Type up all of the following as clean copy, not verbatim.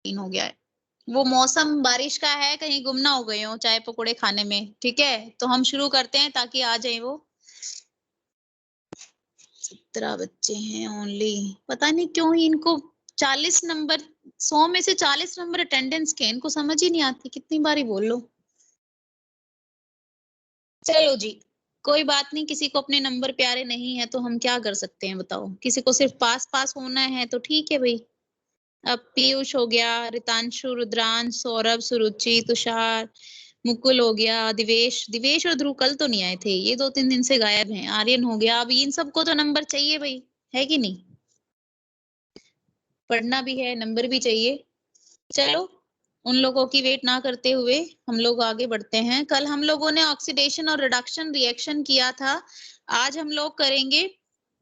हो गया है। वो मौसम बारिश का है, कहीं गुम ना हो गए हो चाय पकोड़े खाने में। ठीक है, तो हम शुरू करते हैं ताकि आ जाए वो। 17 बच्चे हैं ओनली। पता नहीं क्यों इनको 40 नंबर, 100 में से 40 नंबर अटेंडेंस के, इनको समझ ही नहीं आती, कितनी बारी बोल लो। चलो जी, कोई बात नहीं, किसी को अपने नंबर प्यारे नहीं है तो हम क्या कर सकते हैं बताओ। किसी को सिर्फ पास पास होना है तो ठीक है भाई। अब पीयूष हो गया, रितांशु, रुद्रांश, सौरभ, सुरुचि, तुषार, मुकुल हो गया, दिवेश। दिवेश और ध्रुव कल तो नहीं आए थे, ये 2-3 दिन से गायब हैं। आर्यन हो गया। अब इन सबको तो नंबर चाहिए भाई, है कि नहीं? पढ़ना भी है, नंबर भी चाहिए। चलो, उन लोगों की वेट ना करते हुए हम लोग आगे बढ़ते हैं। कल हम लोगों ने ऑक्सीडेशन और रिडक्शन रिएक्शन किया था। आज हम लोग करेंगे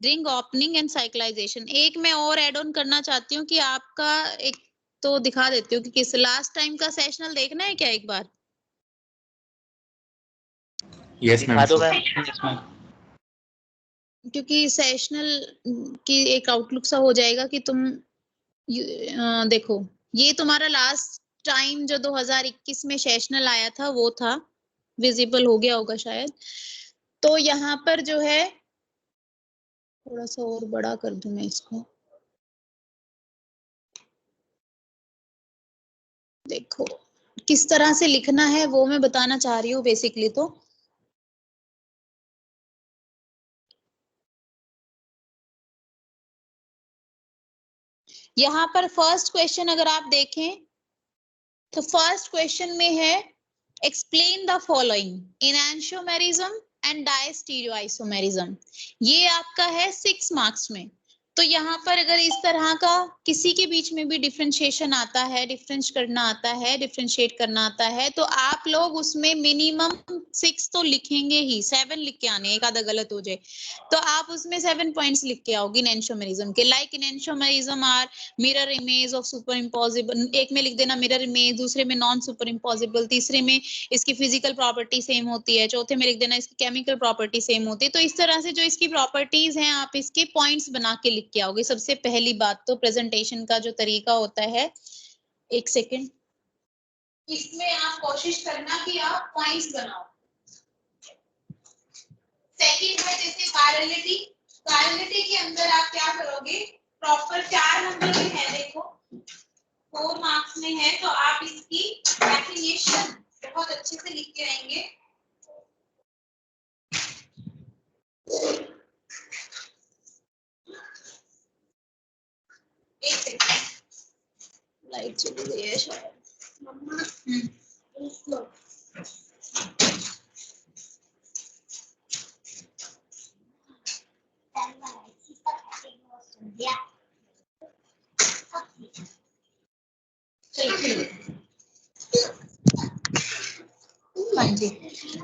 रिंग ओपनिंग एंड साइक्लाइजेशन। एक मैं और ऐड ऑन करना चाहती हूँ कि आपका एक तो दिखा देती हूँ कि किस लास्ट टाइम का सेशनल देखना है क्या एक बार। Yes ma'am. क्योंकि सेशनल की एक आउटलुक सा हो जाएगा कि तुम देखो, ये तुम्हारा लास्ट टाइम जो 2021 में सेशनल आया था वो था, विजिबल हो गया होगा शायद। तो यहाँ पर जो है, थोड़ा सा और बड़ा कर दूं मैं इसको। देखो किस तरह से लिखना है वो मैं बताना चाह रही हूँ बेसिकली। तो यहाँ पर फर्स्ट क्वेश्चन अगर आप देखें तो फर्स्ट क्वेश्चन में है एक्सप्लेन द फॉलोइंग इनैंशियोमेरिज्म एंड डायस्टीरियोआइसोमेरिज्म। ये आपका है 6 मार्क्स में। तो यहाँ पर अगर इस तरह का किसी के बीच में भी डिफरेंशिएशन आता है, डिफरेंस करना आता है, डिफरेंशिएट करना आता है, तो आप लोग उसमें मिनिमम 6 तो लिखेंगे ही। 7 लिख के आने, एक आधा गलत हो जाए तो आप उसमें 7 पॉइंट्स लिख के आओगे इनैंशियोमेरिज्म के। Like enantiomerism are mirror image of superimposable, एक में लिख देना मिरर इमेज, दूसरे में नॉन सुपर इम्पॉसिबल, तीसरे में इसकी फिजिकल प्रॉपर्टी सेम होती है, चौथे में लिख देना इसकी केमिकल प्रॉपर्टी सेम होती है। तो इस तरह से जो इसकी प्रॉपर्टीज हैं आप इसके पॉइंट्स बना के लिख के आओगे। सबसे पहली बात तो प्रेजेंटेशन का जो तरीका होता है, एक सेकेंड, इसमें आप कोशिश करना कि आप पॉइंट्स बनाओ। सेकंड है जैसे पैरेललिटी। पैरेललिटी के अंदर आप क्या करोगे, प्रॉपर 4 नंबर में है, देखो 4 मार्क्स में है, तो आप इसकी डेफिनेशन बहुत अच्छे से लिख के आएंगे। एक सेकंड, लाइट चली गई है शायद। हाँ जी,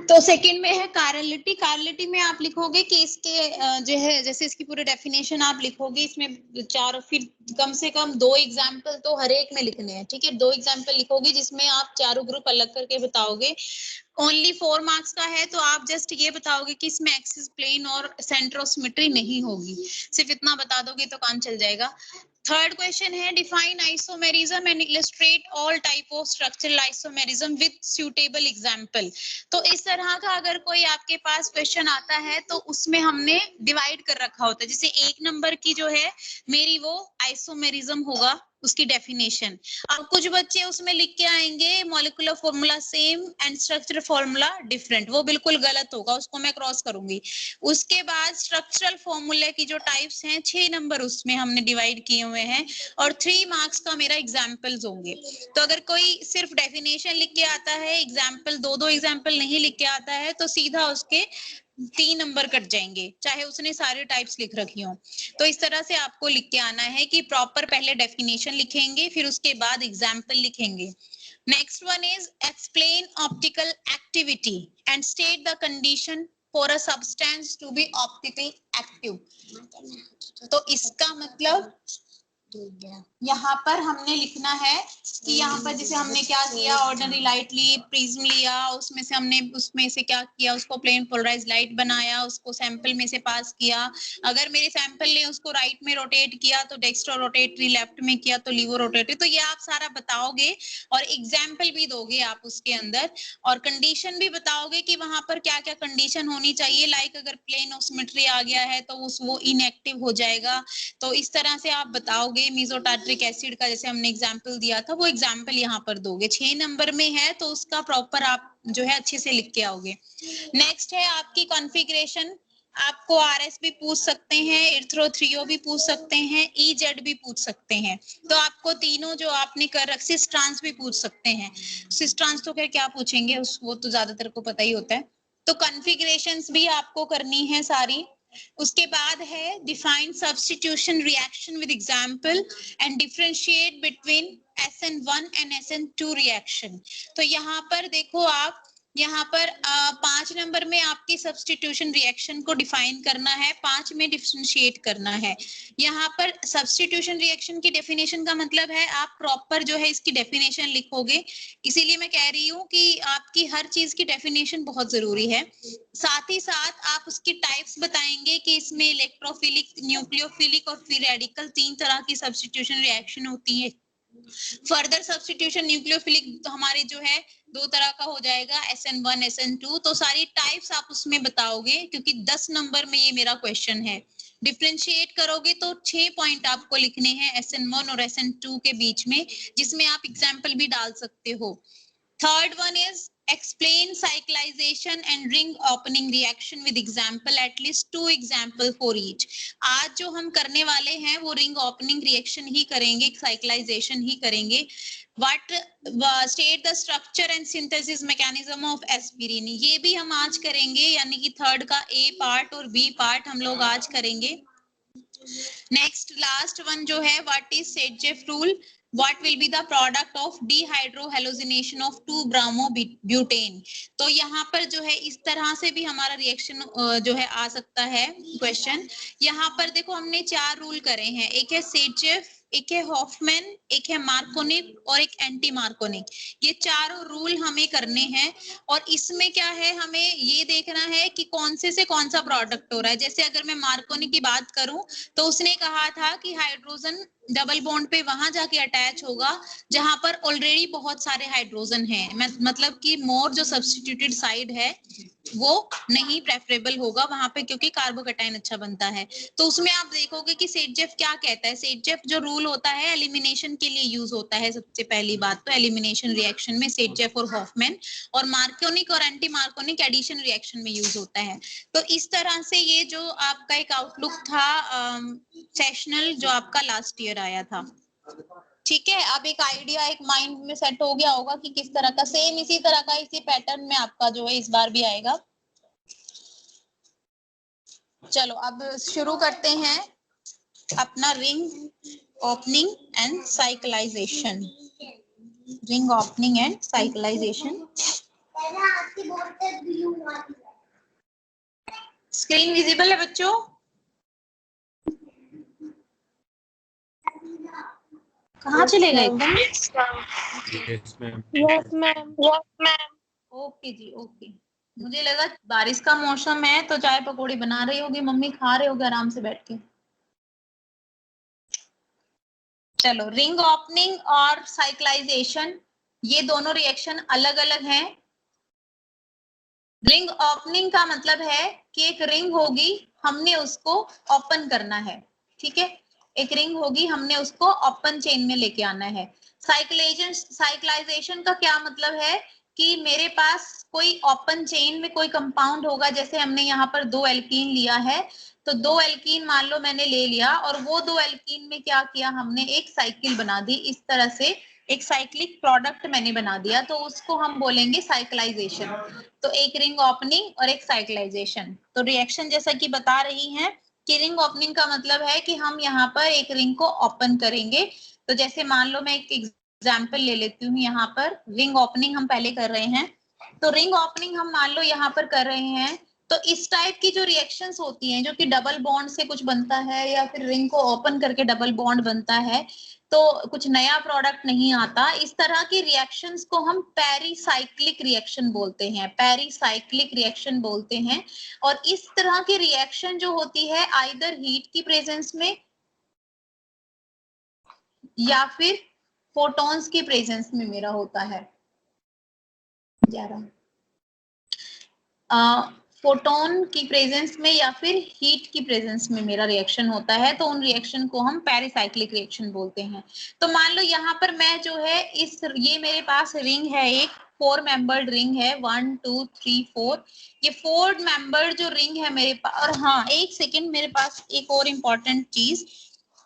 तो सेकंड में है कारलिटी। कारलिटी में आप लिखोगे कि इसके जो है, जैसे इसकी पूरी डेफिनेशन आप लिखोगे, इसमें 4 फिर कम से कम 2 एग्जाम्पल तो हर एक में लिखने हैं। ठीक है, 2 एग्जाम्पल लिखोगे जिसमें आप चारों ग्रुप अलग करके बताओगे। ओनली 4 मार्क्स का है, तो आप जस्ट ये बताओगे कि इसमें एक्सिस प्लेन और सेंटर ऑफ सिमेट्री नहीं होगी। सिर्फ इतना बता दोगे तो काम चल जाएगा। थर्ड क्वेश्चन है define isomerism and illustrate all type of structural isomerism with suitable example. तो इस तरह का अगर कोई आपके पास क्वेश्चन आता है तो उसमें हमने डिवाइड कर रखा होता है। जैसे 1 नंबर की जो है मेरी वो आइसोमेरिज्म होगा, उसकी डेफिनेशन। अब कुछ बच्चे उसमें लिख के आएंगे molecular formula same and structural formula different, वो बिल्कुल गलत होगा, उसको मैं क्रॉस करूंगी। उसके बाद स्ट्रक्चरल फॉर्मूले की जो टाइप्स हैं 6 नंबर उसमें हमने डिवाइड किए हुए हैं, और 3 मार्क्स का मेरा एग्जाम्पल्स होंगे। तो अगर कोई सिर्फ डेफिनेशन लिख के आता है, एग्जाम्पल 2-2 एग्जाम्पल नहीं लिख के आता है, तो सीधा उसके 3 नंबर कट जाएंगे, चाहे उसने सारे टाइप्स लिख रखी हो। तो इस तरह से आपको लिख के आना है कि प्रॉपर पहले डेफिनेशन लिखेंगे, फिर उसके बाद एग्जाम्पल लिखेंगे। Next one is explain optical activity and state the condition for a substance to be optically active. तो इसका मतलब यहाँ पर हमने लिखना है कि यहाँ पर जैसे हमने क्या किया, ऑर्डिनरी लाइट ली, प्रिज्म लिया, उसमें से हमने उसमें से क्या किया, उसको प्लेन पोलराइज लाइट बनाया, उसको सैंपल में से पास किया। अगर मेरे सैंपल ने उसको राइट में रोटेट किया तो डेक्स्ट्रो रोटेटरी, लेफ्ट में किया तो लीवो रोटेटरी। तो ये आप सारा बताओगे और एग्जाम्पल भी दोगे आप उसके अंदर, और कंडीशन भी बताओगे कि वहां पर क्या क्या कंडीशन होनी चाहिए। लाइक अगर प्लेन ऑफ सिमेट्री आ गया है तो वो इनएक्टिव हो जाएगा। तो इस तरह से आप बताओगे। मेसोटार्ट्रिक एसिड का जैसे हमने एग्जांपल दिया था, वो एग्जांपल यहाँ पर दोगे। 6 नंबर में है तो उसका प्रॉपर आप जो है अच्छे से लिख के आओगे। नेक्स्ट है आपकी कॉन्फ़िगरेशन। आपको आरएस भी पूछ सकते हैं, इर्थ्रोथ्रियो भी पूछ सकते हैं, ईजेड भी पूछ सकते हैं। तो आपको तीनों जो आपने कर रख, सिस ट्रांस भी पूछ सकते हैं। सिस ट्रांस तो खैर क्या पूछेंगे, वो तो ज्यादातर को पता ही होता है। तो कॉन्फ़िगरेशंस भी आपको करनी है सारी। उसके बाद है define substitution reaction with example and differentiate between SN1 and SN2 reaction. तो यहाँ पर देखो आप, यहाँ पर 5 नंबर में आपकी सब्स्टिट्यूशन रिएक्शन को डिफाइन करना है, 5 में डिफरेंशिएट करना है। यहाँ पर सब्स्टिट्यूशन रिएक्शन की डेफिनेशन का मतलब है आप प्रॉपर जो है इसकी डेफिनेशन लिखोगे। इसीलिए मैं कह रही हूँ कि आपकी हर चीज की डेफिनेशन बहुत जरूरी है। साथ ही साथ आप उसकी टाइप्स बताएंगे कि इसमें इलेक्ट्रोफिलिक, न्यूक्लियोफिलिक और फ्री रेडिकल 3 तरह की सब्स्टिट्यूशन रिएक्शन होती है। फर्दर सब्स्टिट्यूशन न्यूक्लियोफिलिक तो हमारे जो है 2 तरह का हो जाएगा, SN1 SN2। तो सारी टाइप्स आप उसमें बताओगे क्योंकि 10 नंबर में ये मेरा क्वेश्चन है। डिफरेंशिएट करोगे तो 6 पॉइंट आपको लिखने हैं SN1 और SN2 के बीच में, जिसमें आप एग्जाम्पल भी डाल सकते हो। Third one is explain cyclization and ring opening reaction with example, at least 2 example for each. आज जो हम करने वाले हैं वो ring opening reaction ही करेंगे, cyclization ही करेंगे। What state the structure and synthesis mechanism of aspirin, ये भी हम आज करेंगे, यानी कि थर्ड का A पार्ट और B पार्ट हम लोग आज करेंगे। नेक्स्ट लास्ट वन जो है, what is सेटजेफ rule, what will be the product of dehydrohallucination of 2-bromo-butane। तो यहाँ पर जो है इस तरह से भी हमारा रिएक्शन जो है आ सकता है क्वेश्चन। यहाँ पर देखो हमने 4 रूल करे हैं, एक है सेटजेफ, एक है हॉफमैन, एक है मार्कोनिक और एक एंटी मार्कोनिक। ये चारों रूल हमें करने हैं और इसमें क्या है, हमें ये देखना है कि कौन से कौन सा प्रोडक्ट हो रहा है। जैसे अगर मैं मार्कोनिक की बात करूं तो उसने कहा था कि हाइड्रोजन डबल बॉन्ड पे वहां जाके अटैच होगा जहां पर ऑलरेडी बहुत सारे हाइड्रोजन हैं, मतलब कि मोर जो सब्स्टिट्यूटेड साइड है वो नहीं प्रेफरेबल होगा वहां पे, क्योंकि कार्बोकैटायन अच्छा बनता है। तो उसमें आप देखोगे कि सेटजेफ क्या कहता है। सेटजेफ जो रूल होता है एलिमिनेशन के लिए यूज होता है। सबसे पहली बात तो एलिमिनेशन रिएक्शन में सेटजेफ और हॉफमैन, और मार्कोनिक और एंटी मार्कोनिक एडिशन रिएक्शन में यूज होता है। तो इस तरह से ये जो आपका एक आउटलुक था सेशनल जो आपका लास्ट ईयर आया था, ठीक है। अब एक आइडिया एक माइंड में सेट हो गया होगा कि किस तरह का, सेम इसी तरह का इसी पैटर्न में आपका जो है इस बार भी आएगा। चलो अब शुरू करते हैं अपना ring opening and cyclisation. Ring opening and cyclisation. Screen visible है बच्चों? कहाँ चले गए? Yes, ma'am. Yes ma'am. Okay जी ओके। मुझे लगा बारिश का मौसम है तो चाय पकौड़ी बना रही होगी मम्मी, खा रहे होगे आराम से बैठ के। चलो, रिंग ओपनिंग और साइक्लाइजेशन ये दोनों रिएक्शन अलग अलग हैं। रिंग ओपनिंग का मतलब है कि एक रिंग होगी, हमने उसको ओपन करना है, ठीक है। एक रिंग होगी, हमने उसको ओपन चेन में लेके आना है। साइक्लाइजेशन का क्या मतलब है कि मेरे पास कोई ओपन चेन में कोई कंपाउंड होगा। जैसे हमने यहाँ पर 2 एल्कीन लिया है, तो 2 एल्कीन मान लो मैंने ले लिया और वो 2 एल्कीन में क्या किया हमने, एक साइकिल बना दी। इस तरह से एक साइक्लिक प्रोडक्ट मैंने बना दिया, तो उसको हम बोलेंगे साइक्लाइजेशन। तो एक रिंग ओपनिंग और एक साइक्लाइजेशन। तो रिएक्शन जैसा कि बता रही हैं कि रिंग ओपनिंग का मतलब है कि हम यहाँ पर एक रिंग को ओपन करेंगे। तो जैसे मान लो मैं एक एग्जाम्पल ले लेती हूँ, यहाँ पर रिंग ओपनिंग हम पहले कर रहे हैं। तो रिंग ओपनिंग हम मान लो यहाँ पर कर रहे हैं तो इस टाइप की जो रिएक्शंस होती हैं जो कि डबल बॉन्ड से कुछ बनता है या फिर रिंग को ओपन करके डबल बॉन्ड बनता है, तो कुछ नया प्रोडक्ट नहीं आता, इस तरह की रिएक्शंस को हम पेरिसाइक्लिक रिएक्शन बोलते हैं, पेरिसाइक्लिक रिएक्शन बोलते हैं। और इस तरह की रिएक्शन जो होती है आइदर हीट की प्रेजेंस में या फिर फोटॉन्स की प्रेजेंस में मेरा होता है। 11 फोटोन की प्रेजेंस में या फिर हीट की प्रेजेंस में मेरा रिएक्शन होता है, तो उन रिएक्शन को हम पेरिसाइक्लिक रिएक्शन बोलते हैं। तो मान लो यहाँ पर मैं जो है ये मेरे पास रिंग है, एक 4 मेंबर्ड रिंग है, 1 2 3 4, ये 4 मेंबर्ड जो रिंग है मेरे पास। और हाँ, एक सेकेंड, मेरे पास एक और इम्पोर्टेंट चीज,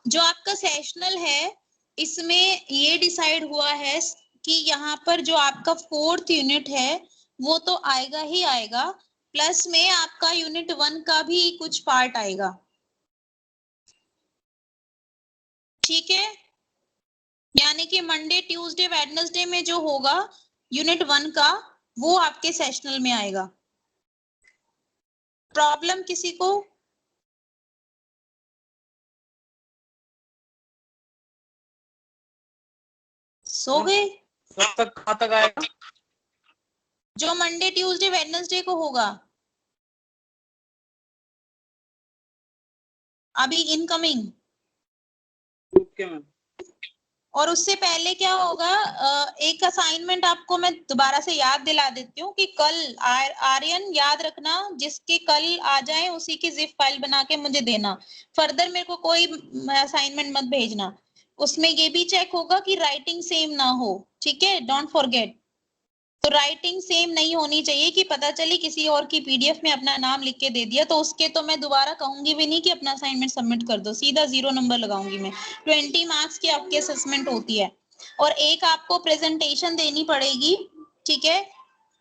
जो आपका सेशनल है इसमें ये डिसाइड हुआ है कि यहाँ पर जो आपका 4th यूनिट है वो तो आएगा ही आएगा, प्लस में आपका यूनिट 1 का भी कुछ पार्ट आएगा, ठीक है। यानी कि मंडे ट्यूसडे वेडनेसडे में जो होगा यूनिट 1 का वो आपके सेशनल में आएगा। प्रॉब्लम किसी को? सो गए? कब तक कहाँ तक आएगा? जो मंडे ट्यूसडे वेडनेसडे को होगा अभी इनकमिंग। Okay ma'am. और उससे पहले क्या होगा, एक असाइनमेंट आपको मैं दोबारा से याद दिला देती हूँ कि कल आर्यन याद रखना, जिसके कल आ जाए उसी की जिप फाइल बना के मुझे देना। फर्दर मेरे को कोई असाइनमेंट मत भेजना। उसमें ये भी चेक होगा कि राइटिंग सेम ना हो, ठीक है, डोंट फॉरगेट। तो राइटिंग सेम नहीं होनी चाहिए कि पता चली किसी और की पीडीएफ में अपना नाम लिख के दे दिया, तो उसके तो मैं दोबारा कहूंगी भी नहीं कि अपना असाइनमेंट सबमिट कर दो, सीधा 0 नंबर लगाऊंगी मैं। 20 मार्क्स की आपकी असेसमेंट होती है और एक आपको प्रेजेंटेशन देनी पड़ेगी, ठीक है।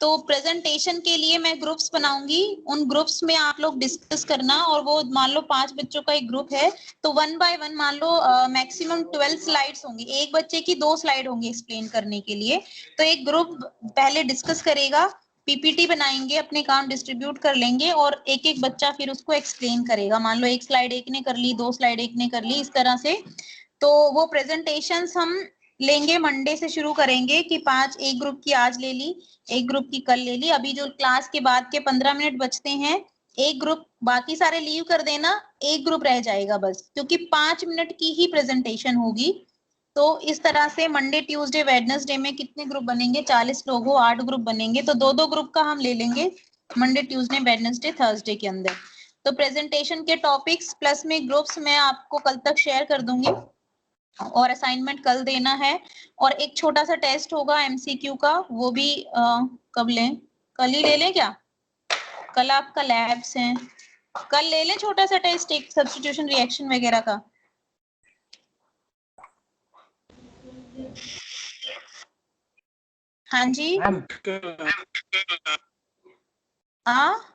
तो प्रेजेंटेशन के लिए मैं ग्रुप्स बनाऊंगी, उन ग्रुप्स में आप लोग डिस्कस करना। और वो मान लो 5 बच्चों का एक ग्रुप है, तो 1 बाय 1 मान लो मैक्सिमम 12 स्लाइड्स होंगी, एक बच्चे की 2 स्लाइड होंगी एक्सप्लेन करने के लिए। तो एक ग्रुप पहले डिस्कस करेगा, पीपीटी बनाएंगे, अपने काम डिस्ट्रीब्यूट कर लेंगे और एक एक बच्चा फिर उसको एक्सप्लेन करेगा। मान लो एक स्लाइड एक ने कर ली, 2 स्लाइड एक ने कर ली, इस तरह से। तो वो प्रेजेंटेशंस हम लेंगे, मंडे से शुरू करेंगे कि 5 एक ग्रुप की आज ले ली, एक ग्रुप की कल ले ली। अभी जो क्लास के बाद के 15 मिनट बचते हैं, एक ग्रुप, बाकी सारे लीव कर देना, एक ग्रुप रह जाएगा बस, क्योंकि 5 मिनट की ही प्रेजेंटेशन होगी। तो इस तरह से मंडे ट्यूसडे वेडनेसडे में कितने ग्रुप बनेंगे, 40 लोग हो, 8 ग्रुप बनेंगे, तो 2-2 ग्रुप का हम ले लेंगे मंडे ट्यूसडे वेडनेसडे थर्सडे के अंदर। तो प्रेजेंटेशन के टॉपिक्स प्लस में ग्रुप्स मैं आपको कल तक शेयर कर दूंगी और असाइनमेंट कल देना है। और एक छोटा सा टेस्ट होगा एमसीक्यू का, वो भी कब लें, कल ही ले लें क्या? कल आपका लैब्स हैं, कल ले लें छोटा सा टेस्ट, एक सब्स्टिट्यूशन रिएक्शन वगैरह का। हाँ जी, हाँ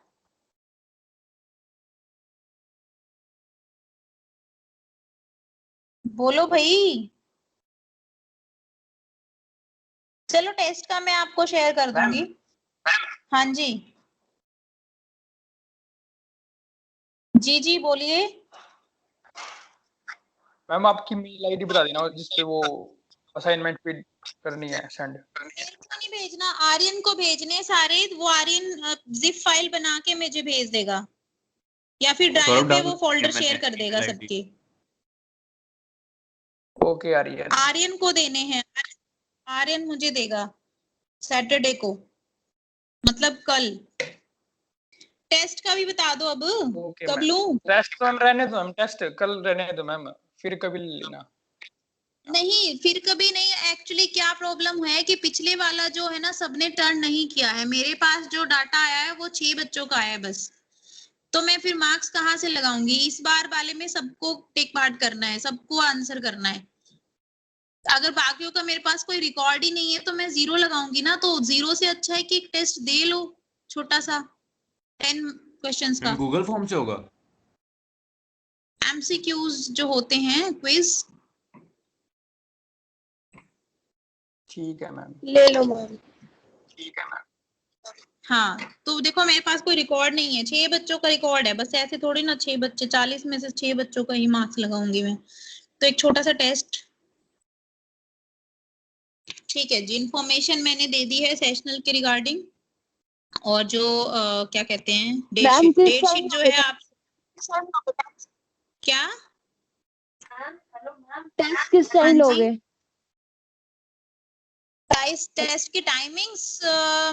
बोलो भाई। चलो टेस्ट का मैं आपको शेयर कर दूंगी। हाँ जी, जी जी बोलिए। मैम आपकी मेल आईडी बता देना जिसपे वो असाइनमेंट पे करनी है सेंड। मेरे को नहीं भेजना, आर्यन को भेजने सारे, वो आर्यन जिप फाइल बना के मुझे भेज देगा या फिर ड्राइव पे वो फोल्डर शेयर कर देगा सबके। ओके आर्यन। आर्यन को देने हैं, आर्यन मुझे देगा सैटरडे को, मतलब कल। टेस्ट का भी बता दो अब, ओके कब मैम। लूं? टेस्ट तो हम रहने दो, हम टेस्ट कल रहने दो मैम, फिर कभी ले लेना। नहीं फिर कभी नहीं, एक्चुअली क्या प्रॉब्लम है कि पिछले वाला जो है ना सबने टर्न नहीं किया है, मेरे पास जो डाटा आया है वो 6 बच्चों का आया है बस। तो मैं फिर मार्क्स कहाँ से लगाऊंगी? इस बार वाले में सबको टेक पार्ट करना है, सबको आंसर करना है। अगर बाकियों का मेरे पास कोई रिकॉर्ड ही नहीं है तो मैं 0 लगाऊंगी ना, तो 0 से अच्छा है कि एक टेस्ट दे लो छोटा सा 10 क्वेश्चंस का। गूगल फॉर्म से होगा? एमसीक्यूज जो होते हैं, क्विज। ठीक है मैम। ले लो मैम। ठीक है मैम। हाँ, तो देखो मेरे पास कोई रिकॉर्ड नहीं है, 6 बच्चों का रिकॉर्ड है, बस ऐसे थोड़ी ना 6 बच्चे 40 में से 6 बच्चों का ही मार्क्स लगाऊंगी मैं। तो एक छोटा सा टेस्ट, ठीक है जी। इन्फॉर्मेशन मैंने दे दी है सेशनल के रिगार्डिंग, और जो क्या कहते हैं डेट शीट जो है आप क्या टेस्ट किस टाइम लोगे? टेस्ट की टाइमिंग्स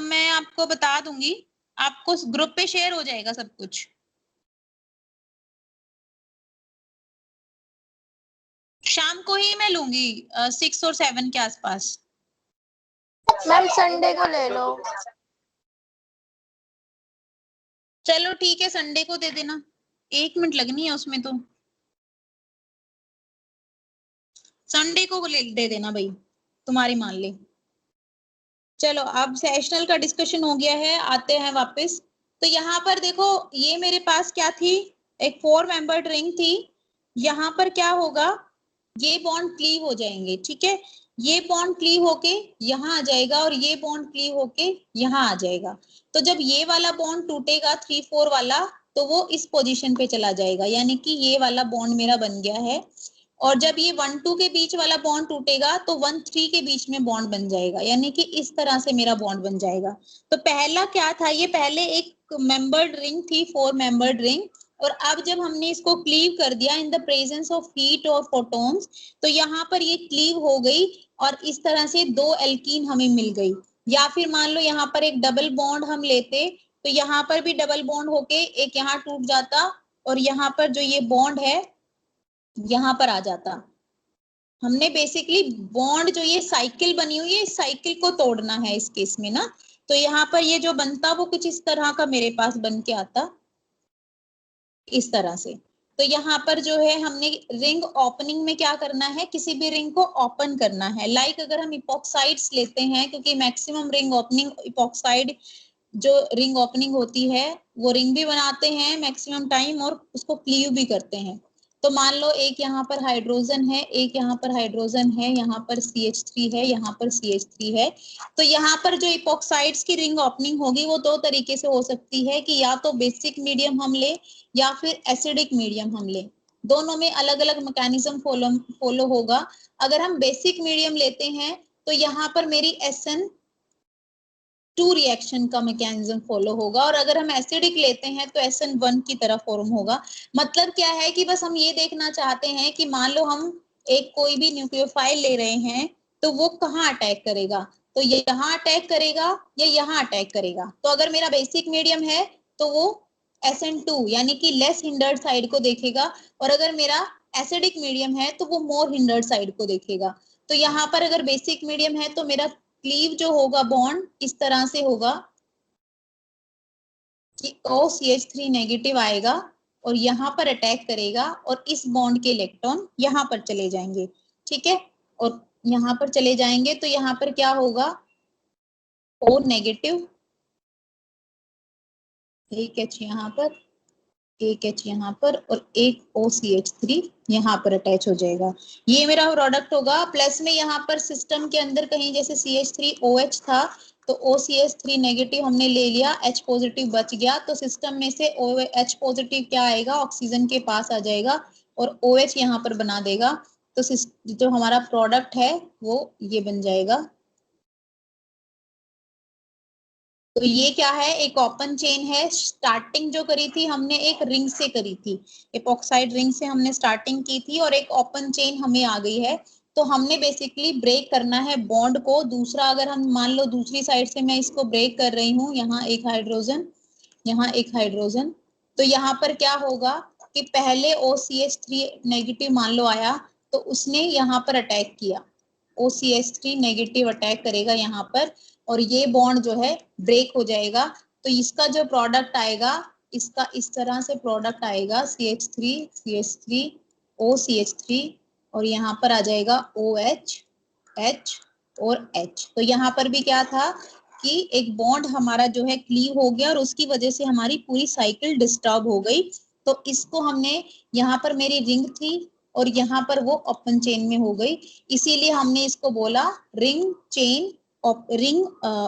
मैं आपको बता दूंगी, आपको ग्रुप पे शेयर हो जाएगा सब कुछ। शाम को ही मैं लूंगी 6 और 7 के आसपास। मैम संडे को ले लो। चलो ठीक है, संडे को दे देना, 1 मिनट लगनी है उसमें तो, संडे को दे देना भाई, तुम्हारी मान ले। चलो अब सेशनल का डिस्कशन हो गया है, आते हैं वापस। तो यहाँ पर देखो, ये मेरे पास क्या थी, एक 4 मेंबर्ड रिंग थी। यहाँ पर क्या होगा, ये बॉन्ड क्लीव हो जाएंगे, ठीक है। ये बॉन्ड क्लीव होके यहाँ आ जाएगा और ये बॉन्ड क्लीव होके यहाँ आ जाएगा। तो जब ये वाला बॉन्ड टूटेगा 3-4 वाला, तो वो इस पोजीशन पे चला जाएगा, यानी कि ये वाला बॉन्ड मेरा बन गया है। और जब ये 1-2 के बीच वाला बॉन्ड टूटेगा तो 1-3 के बीच में बॉन्ड बन जाएगा, यानी कि इस तरह से मेरा बॉन्ड बन जाएगा। तो पहला क्या था, ये पहले एक मेंबर्ड रिंग थी, 4 मेंबर्ड रिंग, और अब जब हमने इसको क्लीव कर दिया in the presence of heat और फोटॉन्स, तो यहाँ पर ये क्लीव हो गई और इस तरह से 2 एल्कीन हमें मिल गई। या फिर मान लो यहाँ पर एक डबल बॉन्ड हम लेते, तो यहाँ पर भी डबल बॉन्ड होके एक यहाँ टूट जाता और यहाँ पर जो ये बॉन्ड है यहाँ पर आ जाता। हमने बेसिकली बॉन्ड जो ये साइकिल बनी हुई है, इस साइकिल को तोड़ना है इस केस में ना। तो यहाँ पर ये जो बनता वो कुछ इस तरह का मेरे पास बन के आता, इस तरह से। तो यहाँ पर जो है हमने रिंग ओपनिंग में क्या करना है, किसी भी रिंग को ओपन करना है। लाइक अगर हम इपॉक्साइड्स लेते हैं, क्योंकि मैक्सिमम रिंग ओपनिंग इपॉक्साइड जो रिंग ओपनिंग होती है वो रिंग भी बनाते हैं मैक्सिमम टाइम और उसको क्लीव भी करते हैं। तो मान लो एक यहाँ पर हाइड्रोजन है, एक यहाँ पर हाइड्रोजन है, यहाँ पर CH3 है, यहाँ पर CH3 है। तो यहाँ पर जो इपॉक्साइड्स की रिंग ओपनिंग होगी वो 2 तरीके से हो सकती है, कि या तो बेसिक मीडियम हम ले या फिर एसिडिक मीडियम हम ले। दोनों में अलग अलग मैकेनिज्म फॉलो होगा। अगर हम बेसिक मीडियम लेते हैं तो यहाँ पर मेरी SN2 रिएक्शन का मैकेनिज्म फॉलो होगा, और अगर हम एसिडिक लेते हैं तो SN1 की तरह फॉर्म होगा। मतलब क्या है कि बस हम ये देखना चाहते हैं कि मान लो हम एक कोई भी न्यूक्लियोफाइल ले रहे हैं, तो वो कहाँ अटैक करेगा, तो यहाँ अटैक करेगा या यहाँ अटैक करेगा। तो अगर मेरा बेसिक मीडियम है तो वो SN2 यानी कि लेस हिंडर्ड साइड को देखेगा, और अगर मेरा एसिडिक मीडियम है तो वो मोर हिंडर्ड साइड को देखेगा। तो यहाँ पर अगर बेसिक मीडियम है तो मेरा क्लीव जो होगा बॉन्ड इस तरह से होगा कि OCH3 नेगेटिव आएगा और यहाँ पर अटैक करेगा और इस बॉन्ड के इलेक्ट्रॉन यहाँ पर चले जाएंगे, ठीक है। और यहाँ पर चले जाएंगे तो यहाँ पर क्या होगा, O नेगेटिव, एक H यहाँ पर, एक H यहाँ पर, और एक OCH3 यहाँ पर अटैच हो जाएगा। ये मेरा प्रोडक्ट होगा। प्लस में यहाँ पर सिस्टम के अंदर कहीं जैसे CH3OH था तो OCH3 नेगेटिव हमने ले लिया, H पॉजिटिव बच गया, तो सिस्टम में से H पॉजिटिव क्या आएगा, ऑक्सीजन के पास आ जाएगा और OH यहाँ पर बना देगा। तो जो हमारा प्रोडक्ट है वो ये बन जाएगा। तो ये क्या है, एक ओपन चेन है। स्टार्टिंग जो करी थी हमने एक रिंग से करी थी, एपॉक्साइड रिंग से हमने स्टार्टिंग की थी और एक ओपन चेन हमें आ गई है। तो हमने बेसिकली ब्रेक करना है बॉन्ड को। दूसरा अगर हम मान लो दूसरी साइड से मैं इसको ब्रेक कर रही हूँ, यहाँ एक हाइड्रोजन, यहाँ एक हाइड्रोजन, तो यहाँ पर क्या होगा कि पहले OCH3 नेगेटिव मान लो आया तो उसने यहाँ पर अटैक किया, OCH3 नेगेटिव अटैक करेगा यहाँ पर और ये बॉन्ड जो है ब्रेक हो जाएगा। तो इसका जो प्रोडक्ट आएगा, इसका इस तरह से प्रोडक्ट आएगा CH3 CH3 OCH3 और यहाँ पर आ जाएगा OH H और H। तो यहाँ पर भी क्या था कि एक बॉन्ड हमारा जो है क्लीव हो गया और उसकी वजह से हमारी पूरी साइकिल डिस्टर्ब हो गई। तो इसको हमने, यहाँ पर मेरी रिंग थी और यहाँ पर वो ओपन चेन में हो गई, इसीलिए हमने इसको बोला ring chain ring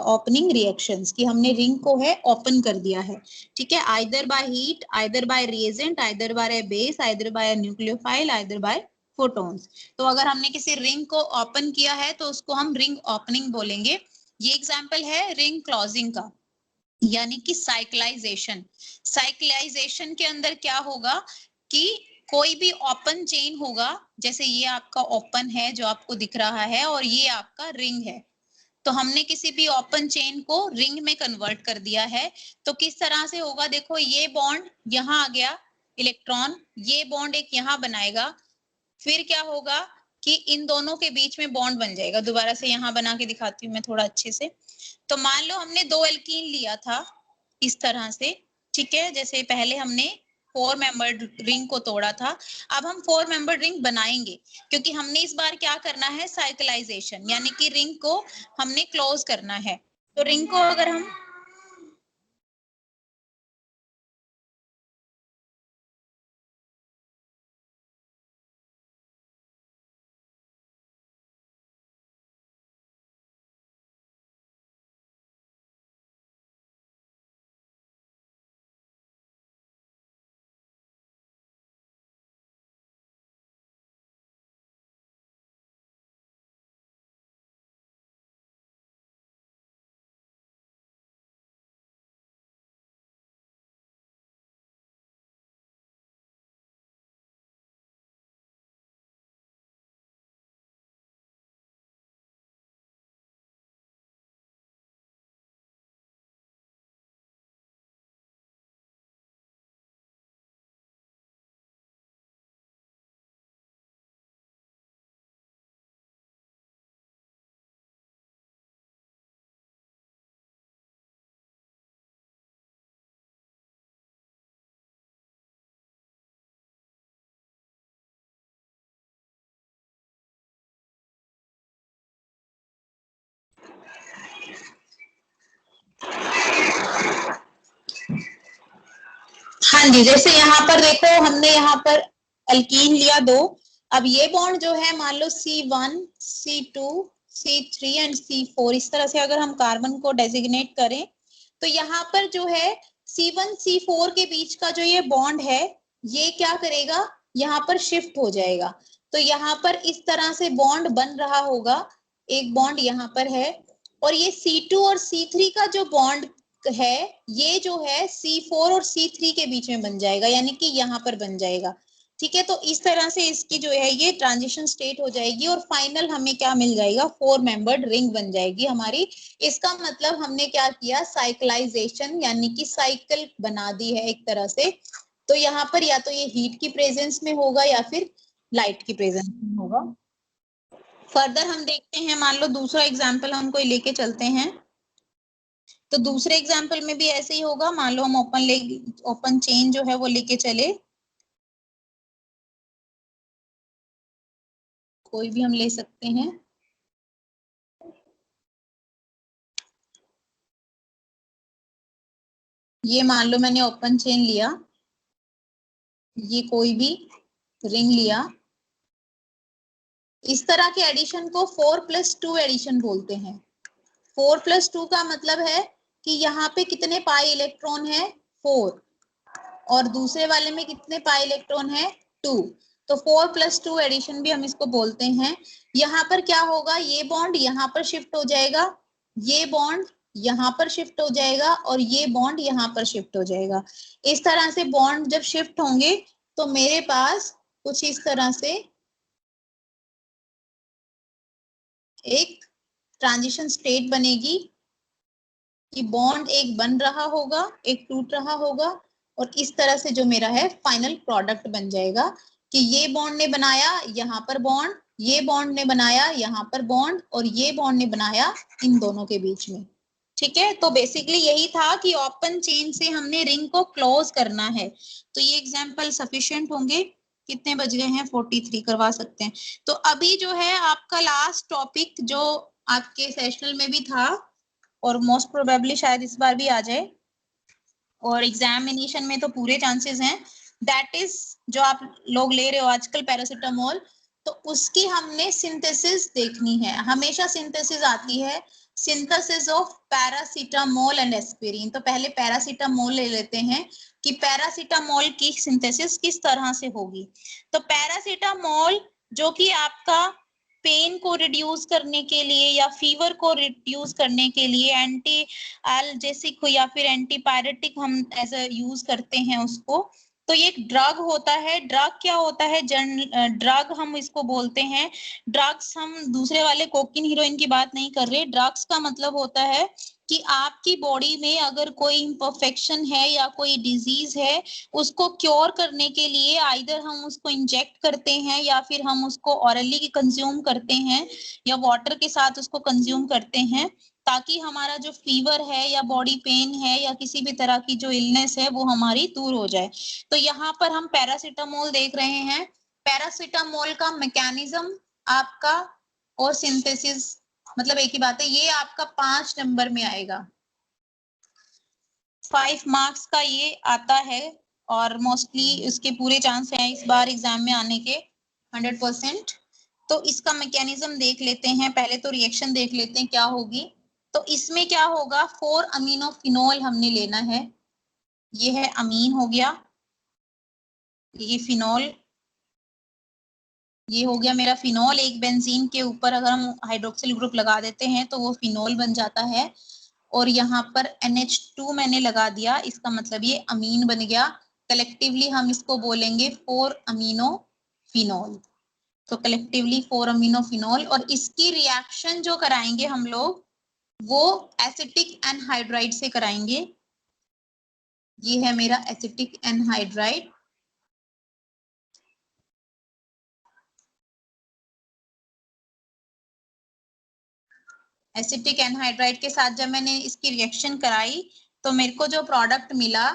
opening reactions, कि हमने रिंग को है ओपन कर दिया है, ठीक है, either by heat, either bye reagent, either by base, either bye nucleophile, either bye photons. तो अगर हमने किसी रिंग को ओपन किया है तो उसको हम रिंग ओपनिंग बोलेंगे। ये एग्जांपल है रिंग क्लोजिंग का, यानी कि साइक्लाइजेशन। साइक्लाइजेशन के अंदर क्या होगा कि कोई भी ओपन चेन होगा, जैसे ये आपका ओपन है जो आपको दिख रहा है और ये आपका रिंग है, तो हमने किसी भी ओपन चेन को रिंग में कन्वर्ट कर दिया है। तो किस तरह से होगा, देखो ये बॉन्ड यहाँ आ गया इलेक्ट्रॉन, ये बॉन्ड एक यहाँ बनाएगा, फिर क्या होगा कि इन दोनों के बीच में बॉन्ड बन जाएगा। दोबारा से यहाँ बना के दिखाती हूँ मैं थोड़ा अच्छे से। तो मान लो हमने 2 एल्कीन लिया था इस तरह से, ठीक है, जैसे पहले हमने 4 मेंबर्ड रिंग को तोड़ा था, अब हम 4 मेंबर्ड रिंग बनाएंगे, क्योंकि हमने इस बार क्या करना है, साइक्लाइजेशन, यानी कि रिंग को हमने क्लोज करना है। तो रिंग को अगर हम हाँ जी, जैसे यहाँ पर देखो हमने यहाँ पर अल्कीन लिया 2, अब ये बॉन्ड जो है मान लो C1, C2, C3 and C4, इस तरह से अगर हम कार्बन को डेजिग्नेट करें तो यहाँ पर जो है C1 C4 के बीच का जो ये बॉन्ड है ये क्या करेगा, यहाँ पर शिफ्ट हो जाएगा। तो यहाँ पर इस तरह से बॉन्ड बन रहा होगा, एक बॉन्ड यहाँ पर है, और ये C2 और C3 का जो बॉन्ड है ये जो है C4 और C3 के बीच में बन जाएगा, यानी कि यहाँ पर बन जाएगा, ठीक है। तो इस तरह से इसकी जो है ये ट्रांजिशन स्टेट हो जाएगी और फाइनल हमें क्या मिल जाएगा, 4 मेंबर्ड रिंग बन जाएगी हमारी। इसका मतलब हमने क्या किया, साइक्लाइजेशन, यानी कि साइकिल बना दी है एक तरह से। तो यहाँ पर या तो ये हीट की प्रेजेंस में होगा या फिर लाइट की प्रेजेंस में होगा। फर्दर हम देखते हैं, मान लो दूसरा एग्जाम्पल हम कोई लेके चलते हैं, तो दूसरे एग्जाम्पल में भी ऐसे ही होगा। मान लो हम ओपन चेन जो है वो लेके चले, कोई भी हम ले सकते हैं, ये मान लो मैंने ओपन चेन लिया, ये कोई भी रिंग लिया, इस तरह के एडिशन को 4+2 एडिशन बोलते हैं। 4+2 का मतलब है कि यहाँ पे कितने पाई इलेक्ट्रॉन है, 4, और दूसरे वाले में कितने पाई इलेक्ट्रॉन है, 2। तो 4+2 एडिशन भी हम इसको बोलते हैं। यहाँ पर क्या होगा, ये बॉन्ड यहाँ पर शिफ्ट हो जाएगा, ये बॉन्ड यहाँ पर शिफ्ट हो जाएगा और ये बॉन्ड यहाँ पर शिफ्ट हो जाएगा। इस तरह से बॉन्ड जब शिफ्ट होंगे तो मेरे पास कुछ इस तरह से एक ट्रांजिशन स्टेट बनेगी कि बॉन्ड एक बन रहा होगा, एक टूट रहा होगा, और इस तरह से जो मेरा है फाइनल प्रोडक्ट बन जाएगा कि ये बॉन्ड ने बनाया यहाँ पर बॉन्ड, ये बॉन्ड ने बनाया यहाँ पर बॉन्ड, और ये बॉन्ड ने बनाया इन दोनों के बीच में, ठीक है। तो बेसिकली यही था कि ओपन चेन से हमने रिंग को क्लोज करना है। तो ये एग्जांपल सफिशिएंट होंगे। कितने बज गए हैं, 43 करवा सकते हैं। तो अभी जो है आपका लास्ट टॉपिक जो आपके सेशनल में भी था और मोस्ट प्रोबेबली शायद इस बार भी आ जाए, और एग्जामिनेशन में तो पूरे चांसेस हैं, दैट इज जो आप लोग ले रहे हो आजकल पैरासिटामोल, तो उसकी हमने सिंथेसिस देखनी है। हमेशा सिंथेसिस आती है synthesis of paracetamol and aspirin. तो पहले पैरासीटामोल ले लेते हैं कि पैरासीटामोल की सिंथेसिस किस तरह से होगी। तो पैरासीटामोल जो कि आपका पेन को रिड्यूस करने के लिए या फीवर को रिड्यूस करने के लिए एंटी एल्जेसिक या फिर एंटीपायरेटिक हम एज अ यूज करते हैं उसको। तो ये एक ड्रग होता है। ड्रग क्या होता है? ड्रग हम इसको बोलते हैं। ड्रग्स हम दूसरे वाले कोकीन हीरोइन की बात नहीं कर रहे। ड्रग्स का मतलब होता है कि आपकी बॉडी में अगर कोई इम्परफेक्शन है या कोई डिजीज है, उसको क्योर करने के लिए आइदर हम उसको इंजेक्ट करते हैं या फिर हम उसको ऑरली कंज्यूम करते हैं या वाटर के साथ उसको कंज्यूम करते हैं, ताकि हमारा जो फीवर है या बॉडी पेन है या किसी भी तरह की जो इलनेस है वो हमारी दूर हो जाए। तो यहाँ पर हम पैरासीटामोल देख रहे हैं। पैरासीटामोल का मैकेनिज्म आपका और सिंथेसिस मतलब एक ही बात है। ये आपका 5 नंबर में आएगा, 5 मार्क्स का ये आता है और मोस्टली इसके पूरे चांस हैं इस बार एग्जाम में आने के 100%। तो इसका मैकेनिज्म देख लेते हैं। पहले तो रिएक्शन देख लेते हैं क्या होगी। तो इसमें क्या होगा, 4 अमीनो फिनोल हमने लेना है। ये है अमीन हो गया, ये फिनोल, ये हो गया मेरा फिनोल। एक बेंजीन के ऊपर अगर हम हाइड्रोक्सिल ग्रुप लगा देते हैं तो वो फिनोल बन जाता है। और यहाँ पर NH2 मैंने लगा दिया, इसका मतलब ये अमीन बन गया। कलेक्टिवली हम इसको बोलेंगे 4 अमीनो फिनोल। तो कलेक्टिवली 4 अमीनो फिनोल। और इसकी रिएक्शन जो कराएंगे हम लोग वो एसिटिक एनहाइड्राइड से कराएंगे। ये है मेरा एसिटिक एनहाइड्राइड। एसिटिक एनहाइड्राइड के साथ जब मैंने इसकी रिएक्शन कराई तो मेरे को जो प्रोडक्ट मिला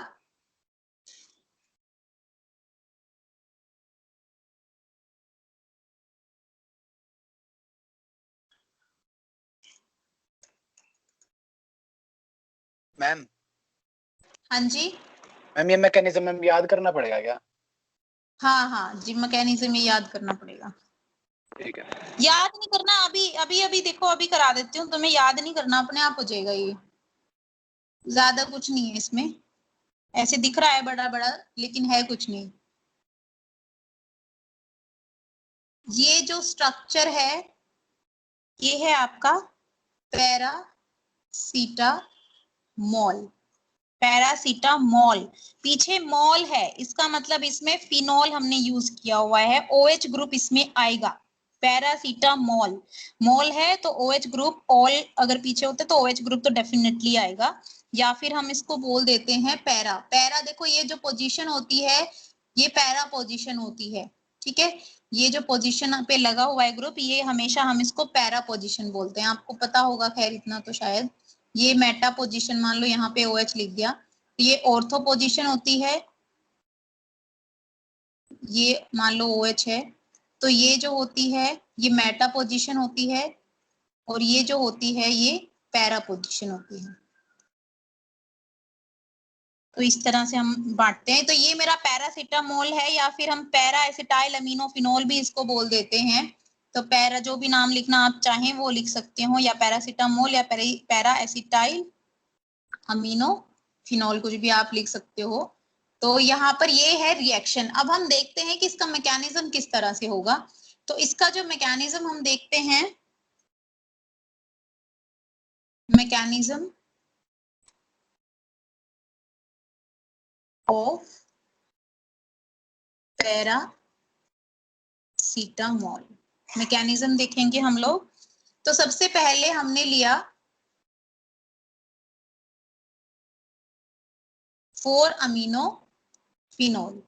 मैम। हाँ जी मैम ये मैकेनिज्म मैम याद करना पड़ेगा क्या? हाँ जी, मैकेनिज्म ये याद करना पड़ेगा। ठीक है। याद नहीं करना, अभी देखो, अभी करा देती हूँ। तुम्हें याद नहीं करना, अपने आप हो जाएगा। ये ज्यादा कुछ नहीं है इसमें, ऐसे दिख रहा है बड़ा बड़ा लेकिन है कुछ नहीं। ये जो स्ट्रक्चर है ये है आपका पैरासीटामोल। पैरासीटामोल पीछे मॉल है, इसका मतलब इसमें फिनोल हमने यूज किया हुआ है। OH ग्रुप इसमें आएगा। पैरासीटामोल मोल है तो OH ग्रुप, ऑल अगर पीछे होते तो OH ग्रुप तो डेफिनेटली आएगा। या फिर हम इसको बोल देते हैं पैरा। पैरा देखो ये जो पोजीशन होती है ये पैरा पोजीशन होती है, ठीक है। ये जो पोजीशन पे लगा हुआ है ग्रुप, ये हमेशा हम इसको पैरा पोजीशन बोलते हैं। आपको पता होगा खैर इतना तो शायद। ये मेटा पोजीशन मान लो, यहाँ पे OH लिख दिया। ये ऑर्थो पोजीशन होती है, ये मान लो OH है। तो ये जो होती है ये मेटा पोजीशन होती है और ये जो होती है ये पैरा पोजीशन होती है। तो इस तरह से हम बांटते हैं। तो ये मेरा पैरासीटामोल है या फिर हम पैरा एसिटाइल अमीनोफिनोल भी इसको बोल देते हैं। तो पैरा जो भी नाम लिखना आप चाहें वो लिख सकते हो, या पैरासीटामोल या पैरा एसिटाइल अमीनोफिनोल, कुछ भी आप लिख सकते हो। तो यहाँ पर ये है रिएक्शन। अब हम देखते हैं कि इसका मैकेनिज्म किस तरह से होगा। तो इसका जो मैकेनिज्म हम देखते हैं, मैकेनिज्म ऑफ पैरासीटामोल, मैकेनिज्म देखेंगे हम लोग। तो सबसे पहले हमने लिया 4 अमीनो फिनोल।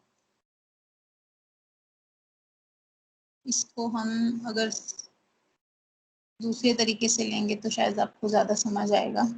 इसको हम अगर दूसरे तरीके से लेंगे तो शायद आपको ज्यादा समझ आएगा।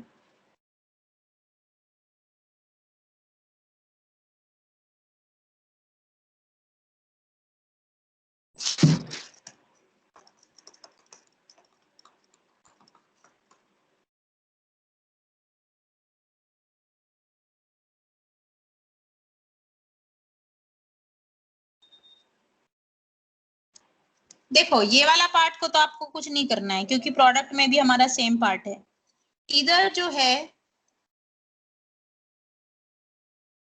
देखो ये वाला पार्ट को तो आपको कुछ नहीं करना है क्योंकि प्रोडक्ट में भी हमारा सेम पार्ट है। इधर जो है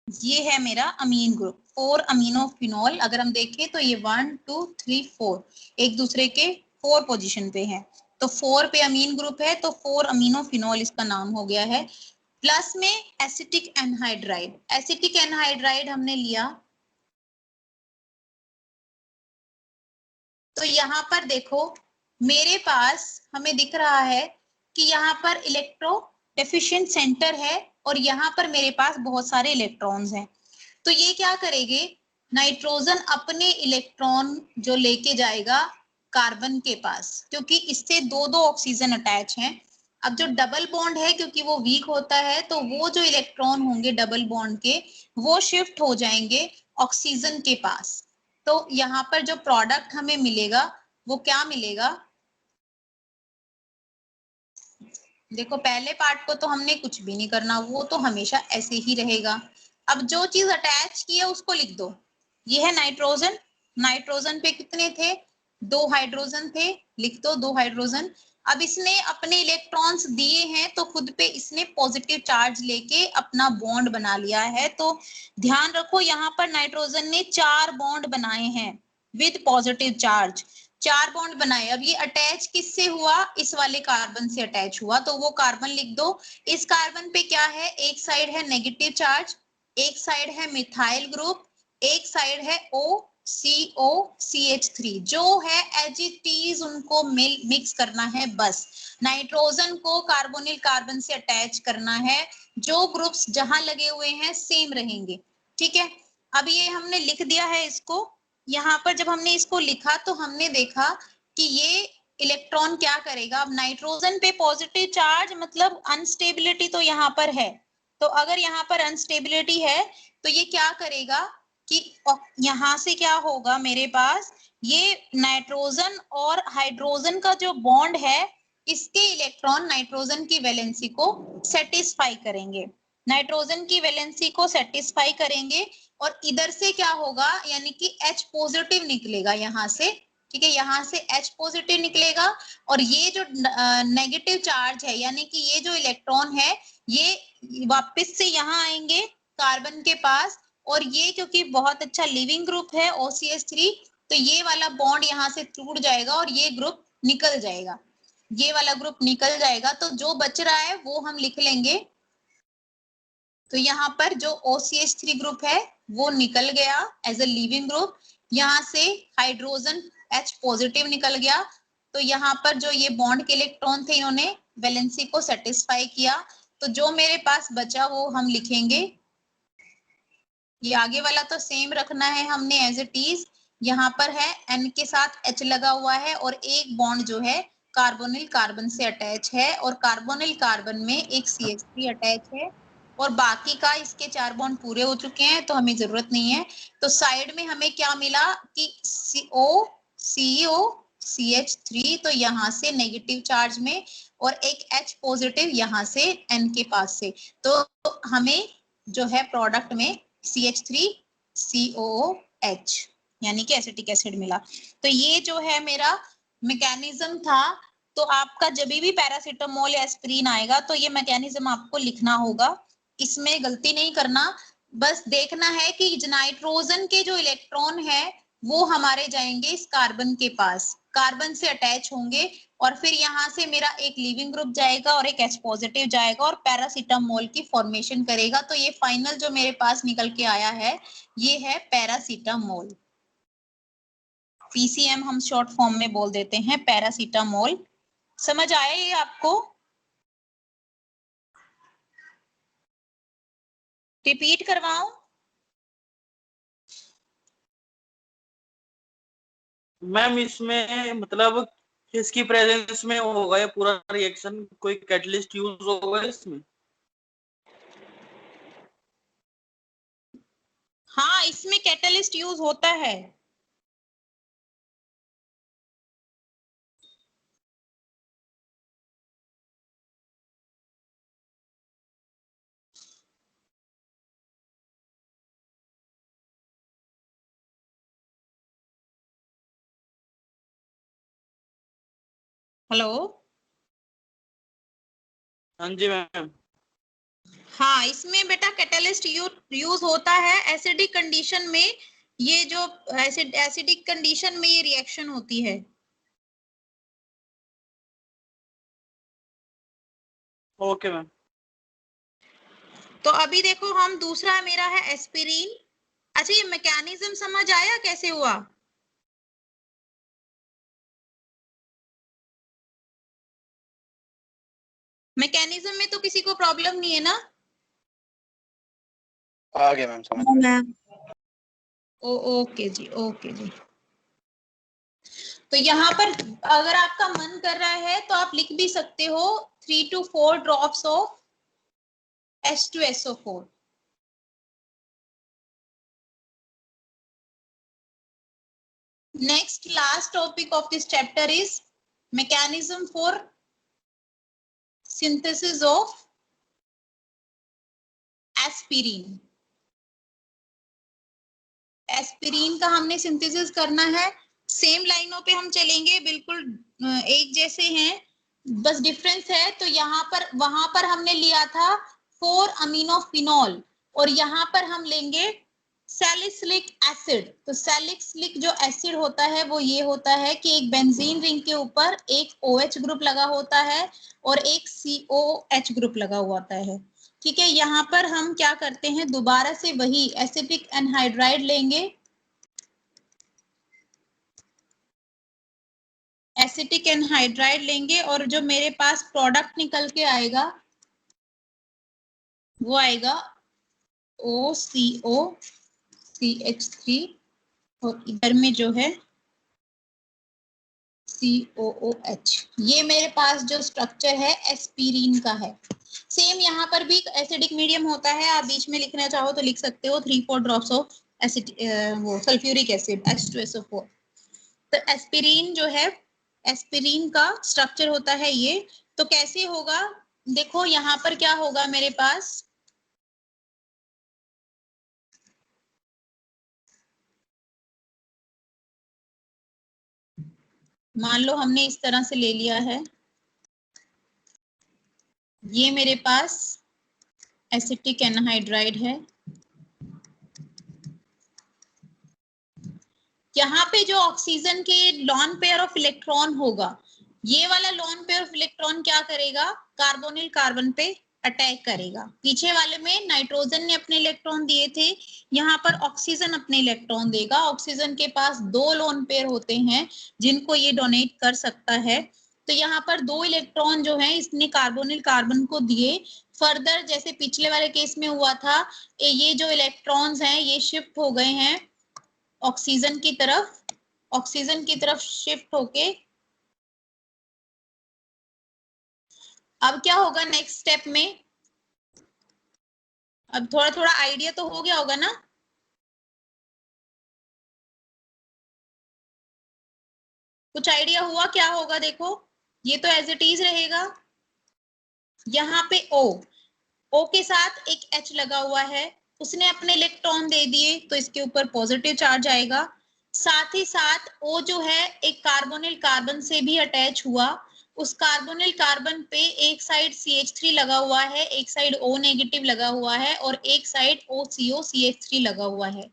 ये है मेरा अमीन ग्रुप, 4 अमीनो फिनोल। अगर हम देखें तो ये 1 2 3 4 एक दूसरे के 4 पोजीशन पे है, तो 4 पे अमीन ग्रुप है, तो 4 अमीनो फिनोल इसका नाम हो गया है। प्लस में एसिटिक एनहाइड्राइड, एसिटिक एनहाइड्राइड हमने लिया, तो यहाँ पर देखो मेरे पास हमें दिख रहा है कि यहाँ पर इलेक्ट्रो डेफिशिएंट सेंटर है और यहाँ पर मेरे पास बहुत सारे इलेक्ट्रॉन्स हैं। तो ये क्या करेंगे, नाइट्रोजन अपने इलेक्ट्रॉन जो लेके जाएगा कार्बन के पास, क्योंकि इससे दो दो ऑक्सीजन अटैच हैं। अब जो डबल बॉन्ड है क्योंकि वो वीक होता है, तो वो जो इलेक्ट्रॉन होंगे डबल बॉन्ड के वो शिफ्ट हो जाएंगे ऑक्सीजन के पास। तो यहाँ पर जो प्रोडक्ट हमें मिलेगा वो क्या मिलेगा, देखो पहले पार्ट को तो हमने कुछ भी नहीं करना, वो तो हमेशा ऐसे ही रहेगा। अब जो चीज अटैच की है उसको लिख दो। ये है नाइट्रोजन, नाइट्रोजन पे कितने थे, 2 हाइड्रोजन थे, लिख दो 2 हाइड्रोजन। अब इसने अपने इलेक्ट्रॉन्स दिए हैं तो खुद पे इसने पॉजिटिव चार्ज लेके अपना बॉन्ड बना लिया है। तो ध्यान रखो यहाँ पर नाइट्रोजन ने 4 बॉन्ड बनाए हैं विद पॉजिटिव चार्ज, 4 बॉन्ड बनाए। अब ये अटैच किससे हुआ, इस वाले कार्बन से अटैच हुआ, तो वो कार्बन लिख दो। इस कार्बन पे क्या है, एक साइड है नेगेटिव चार्ज, एक साइड है मिथाइल ग्रुप, एक साइड है OCO CH3, जो है एज इट इज उनको मिक्स करना है बस। नाइट्रोजन को कार्बोनिल कार्बन से अटैच करना है, जो ग्रुप्स जहां लगे हुए हैं सेम रहेंगे। ठीक है, अब ये हमने लिख दिया है इसको। यहाँ पर जब हमने इसको लिखा तो हमने देखा कि ये इलेक्ट्रॉन क्या करेगा, अब नाइट्रोजन पे पॉजिटिव चार्ज मतलब अनस्टेबिलिटी तो यहाँ पर है, तो अगर यहाँ पर अनस्टेबिलिटी है तो ये क्या करेगा कि यहाँ से क्या होगा मेरे पास, ये नाइट्रोजन और हाइड्रोजन का जो बॉन्ड है इसके इलेक्ट्रॉन नाइट्रोजन की वैलेंसी को सेटिस्फाई करेंगे, नाइट्रोजन की वैलेंसी को सेटिस्फाई करेंगे और इधर से क्या होगा, यानी कि H पॉजिटिव निकलेगा यहाँ से। ठीक है, यहाँ से H पॉजिटिव निकलेगा और ये जो नेगेटिव चार्ज है यानी कि ये जो इलेक्ट्रॉन है ये वापस से यहाँ आएंगे कार्बन के पास, और ये क्योंकि बहुत अच्छा लिविंग ग्रुप है OCH3, तो ये वाला बॉन्ड यहाँ से टूट जाएगा और ये ग्रुप निकल जाएगा, ये वाला ग्रुप निकल जाएगा। तो जो बच रहा है वो हम लिख लेंगे। तो यहाँ पर जो OCH3 ग्रुप है वो निकल गया एज ए लिविंग ग्रुप, यहाँ से हाइड्रोजन H पॉजिटिव निकल गया, तो यहाँ पर जो ये बॉन्ड के इलेक्ट्रॉन थे इन्होंने वैलेंसी को सेटिस्फाई किया। तो जो मेरे पास बचा वो हम लिखेंगे, ये आगे वाला तो सेम रखना है हमने एज इट इज। यहाँ पर है N के साथ H लगा हुआ है और एक बॉन्ड जो है कार्बोनिल कार्बन से अटैच है और कार्बोनिल कार्बन में एक CH3 अटैच है, और बाकी का इसके 4 बॉन्ड पूरे हो चुके हैं तो हमें जरूरत नहीं है। तो साइड में हमें क्या मिला कि COCO CH3, तो यहाँ से नेगेटिव चार्ज में, और एक H पॉजिटिव यहाँ से N के पास से, तो हमें जो है प्रोडक्ट में CH3COOH यानी कि एसिटिक एसिड मिला। तो ये जो है मेरा मैकेनिज्म था। तो आपका जब भी पैरासीटामोल या एस्पिरिन आएगा तो ये मैकेनिज्म आपको लिखना होगा, इसमें गलती नहीं करना। बस देखना है कि नाइट्रोजन के जो इलेक्ट्रॉन है वो हमारे जाएंगे इस कार्बन के पास, कार्बन से अटैच होंगे, और फिर यहाँ से मेरा एक लिविंग ग्रुप जाएगा और एक H पॉजिटिव जाएगा और पैरासीटामोल की फॉर्मेशन करेगा। तो ये फाइनल जो मेरे पास निकल के आया है ये है पैरासीटामोल, PCM हम शॉर्ट फॉर्म में बोल देते हैं पैरासीटामोल। समझ आया ये आपको, रिपीट करवाऊं? मैम इसमें मतलब किसकी प्रेजेंस में होगा ये पूरा रिएक्शन, कोई कैटलिस्ट यूज होगा इसमें? हाँ, इसमें कैटलिस्ट यूज होता है। हेलो, हाँ जी मैम। हाँ, इसमें बेटा कैटलिस्ट यूज होता है एसिडिक कंडीशन में। ये जो एसिडिक कंडीशन में ये रिएक्शन होती है। Okay ma'am. तो अभी देखो हम दूसरा मेरा है एस्पिरिन। अच्छा, ये मैकेनिज्म समझ आया कैसे हुआ? मैकेनिज्म में तो किसी को प्रॉब्लम नहीं है ना? आ गया मैम, समझ गया। ओके जी, ओके जी। तो यहाँ पर अगर आपका मन कर रहा है तो आप लिख भी सकते हो 3 to 4 drops of H2SO4। Next, last topic of this chapter is mechanism for synthesis of aspirin। Aspirin का हमने सिंथेसिस करना है। सेम लाइनों पे हम चलेंगे, बिल्कुल एक जैसे हैं, बस डिफरेंस है। तो यहाँ पर वहां पर हमने लिया था 4 अमीनोफिनॉल और यहाँ पर हम लेंगे सैलिसिलिक एसिड। तो सैलिसिलिक जो एसिड होता है वो ये होता है कि एक बेंजीन रिंग के ऊपर एक OH ग्रुप लगा होता है और एक COH ग्रुप लगा हुआ होता है। ठीक है, यहाँ पर हम क्या करते हैं, दोबारा से वही एसिटिक एनहाइड्राइड लेंगे। एसिटिक एनहाइड्राइड लेंगे और जो मेरे पास प्रोडक्ट निकल के आएगा वो आएगा OCOCH3 और इधर में जो है COOH। ये मेरे पास जो स्ट्रक्चर है एस्पिरिन का है। सेम यहाँ पर भी एसिडिक मीडियम होता है, आप बीच में लिखना चाहो तो लिख सकते हो 3-4 ड्रॉप्स ऑफ एसिड वो सल्फ्यूरिक एसिड H2SO4। तो एस्पिरिन जो है, एस्पिरिन का स्ट्रक्चर होता है ये। तो कैसे होगा, देखो यहाँ पर क्या होगा मेरे पास, मान लो हमने इस तरह से ले लिया है, ये मेरे पास एसिटिक एनहाइड्राइड है। यहाँ पे जो ऑक्सीजन के लॉन पेयर ऑफ इलेक्ट्रॉन होगा, ये वाला लॉन पेयर ऑफ इलेक्ट्रॉन क्या करेगा, कार्बोनिल कार्बन पे अटैक करेगा। पीछे वाले में नाइट्रोजन ने अपने इलेक्ट्रॉन दिए थे, यहाँ पर ऑक्सीजन अपने इलेक्ट्रॉन देगा। ऑक्सीजन के पास 2 लोन पेयर होते हैं जिनको ये डोनेट कर सकता है। तो यहाँ पर 2 इलेक्ट्रॉन जो है इसने कार्बोनिल कार्बन को दिए। फर्दर जैसे पिछले वाले केस में हुआ था, ये जो इलेक्ट्रॉन्स हैं ये शिफ्ट हो गए हैं ऑक्सीजन की तरफ शिफ्ट होके अब क्या होगा नेक्स्ट स्टेप में, अब थोड़ा थोड़ा आइडिया तो हो गया होगा ना। कुछ आइडिया हुआ क्या होगा, देखो ये तो एज इट इज रहेगा। यहाँ पे O के साथ एक H लगा हुआ है, उसने अपने इलेक्ट्रॉन दे दिए तो इसके ऊपर पॉजिटिव चार्ज आएगा। साथ ही साथ O जो है एक कार्बोनिल कार्बन से भी अटैच हुआ, उस कार्बोनिल कार्बन पे एक साइड CH3 लगा हुआ है, एक साइड O नेगेटिव लगा हुआ है और एक साइड OCOCH3 लगा हुआ है।